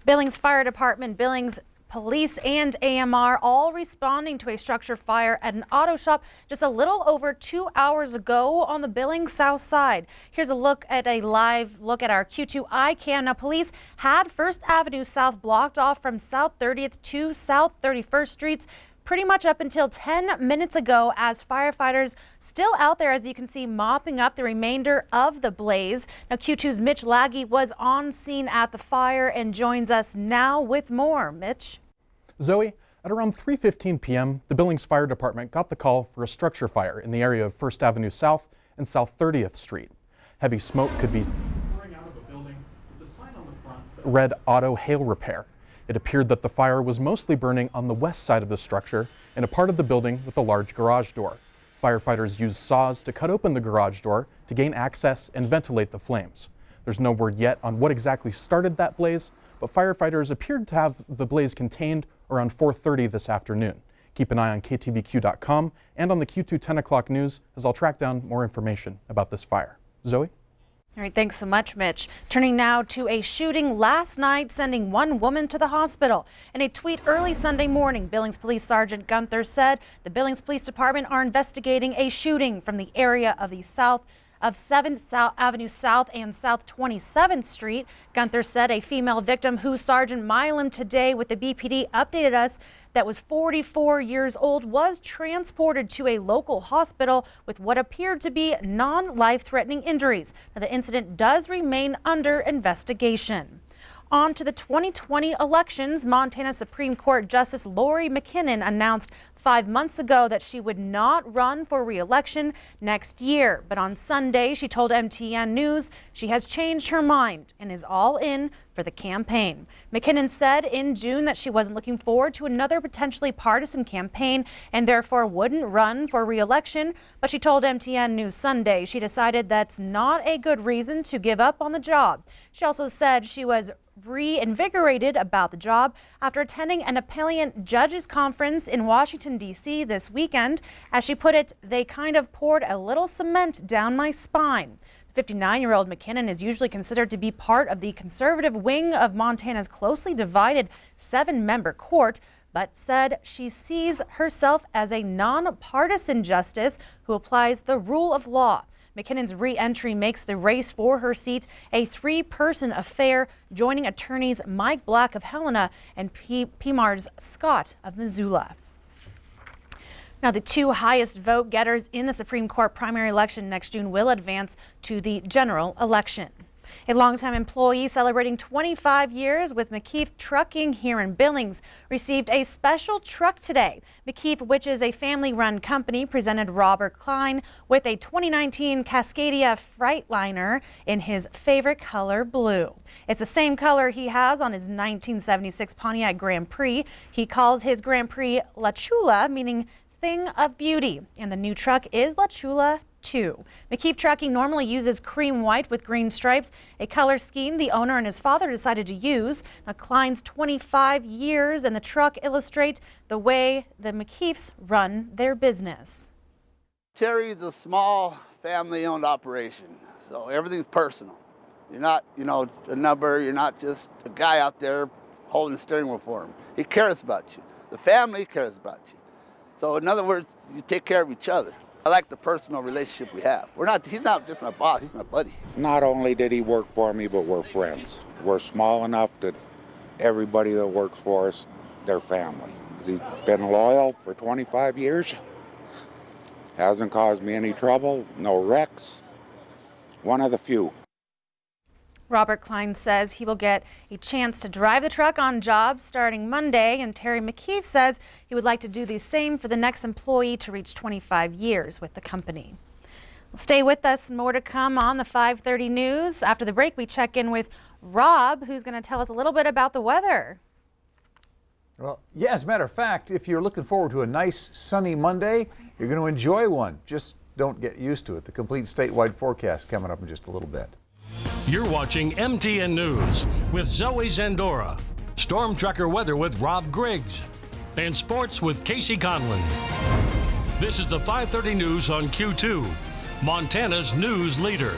Billings Fire Department, Billings Police and AMR all responding to a structure fire at an auto shop just a little over 2 hours ago on the Billings South Side. Here's a live look at our Q2 iCam. Now, police had First Avenue South blocked off from South 30th to South 31st Streets pretty much up until 10 minutes ago, as firefighters still out there, as you can see, mopping up the remainder of the blaze. Now, Q2's Mitch Laggy was on scene at the fire and joins us now with more. Mitch. Zoe, at around 3:15 p.m., the Billings Fire Department got the call for a structure fire in the area of First Avenue South and South 30th Street. Heavy smoke could be pouring out of a building with a sign on the front that read Auto Hail Repair. It appeared that the fire was mostly burning on the west side of the structure in a part of the building with a large garage door. Firefighters used saws to cut open the garage door to gain access and ventilate the flames. There's no word yet on what exactly started that blaze, but firefighters appeared to have the blaze contained around 4:30 this afternoon. Keep an eye on KTVQ.com and on the Q2 10 o'clock news as I'll track down more information about this fire. Zoe? All right, thanks so much, Mitch. Turning now to a shooting last night, sending one woman to the hospital. In a tweet early Sunday morning, Billings Police Sergeant Gunther said the Billings Police Department are investigating a shooting from the area of the 7th Avenue South and South 27th Street. Gunther said a female victim who Sergeant Milam today with the BPD updated us that was 44 years old was transported to a local hospital with what appeared to be non-life-threatening injuries. Now, the incident does remain under investigation. On to the 2020 elections. Montana Supreme Court Justice Lori McKinnon announced 5 months ago that she would not run for re-election next year. But on Sunday, she told MTN News she has changed her mind and is all in for the campaign. McKinnon said in June that she wasn't looking forward to another potentially partisan campaign and therefore wouldn't run for re-election. But she told MTN News Sunday she decided that's not a good reason to give up on the job. She also said she was reinvigorated about the job after attending an appellant judges conference in Washington, D.C. this weekend. As she put it, they kind of poured a little cement down my spine. The 59-year-old McKinnon is usually considered to be part of the conservative wing of Montana's closely divided 7-member court, but said she sees herself as a nonpartisan justice who applies the rule of law. McKinnon's re-entry makes the race for her seat a 3-person affair, joining attorneys Mike Black of Helena and Pimars Scott of Missoula. Now, the 2 highest vote getters in the Supreme Court primary election next June will advance to the general election. A longtime employee celebrating 25 years with McKeef Trucking here in Billings received a special truck today. McKeef, which is a family-run company, presented Robert Klein with a 2019 Cascadia Freightliner in his favorite color, blue. It's the same color he has on his 1976 Pontiac Grand Prix. He calls his Grand Prix La Chula, meaning thing of beauty, and the new truck is La Chula 2. McKeef Trucking normally uses cream white with green stripes, a color scheme the owner and his father decided to use. Now, Klein's 25 years and the truck illustrate the way the McKeefs run their business. Terry's a small family-owned operation, so everything's personal. You're not, a number. You're not just a guy out there holding the steering wheel for him. He cares about you. The family cares about you. So in other words, you take care of each other. I like the personal relationship we have. He's not just my boss, he's my buddy. Not only did he work for me, but we're friends. We're small enough that everybody that works for us, they're family. He's been loyal for 25 years. Hasn't caused me any trouble, no wrecks. One of the few. Robert Klein says he will get a chance to drive the truck on jobs starting Monday, and Terry McKeef says he would like to do the same for the next employee to reach 25 years with the company. Well, stay with us. More to come on the 5:30 news. After the break, we check in with Rob, who's going to tell us a little bit about the weather. Well, yeah, as a matter of fact, if you're looking forward to a nice sunny Monday, you're going to enjoy one. Just don't get used to it. The complete statewide forecast coming up in just a little bit. You're watching MTN News with Zoe Zandora, Storm Tracker Weather with Rob Griggs, and Sports with Casey Conlon. This is the 5:30 news on Q2, Montana's news leader.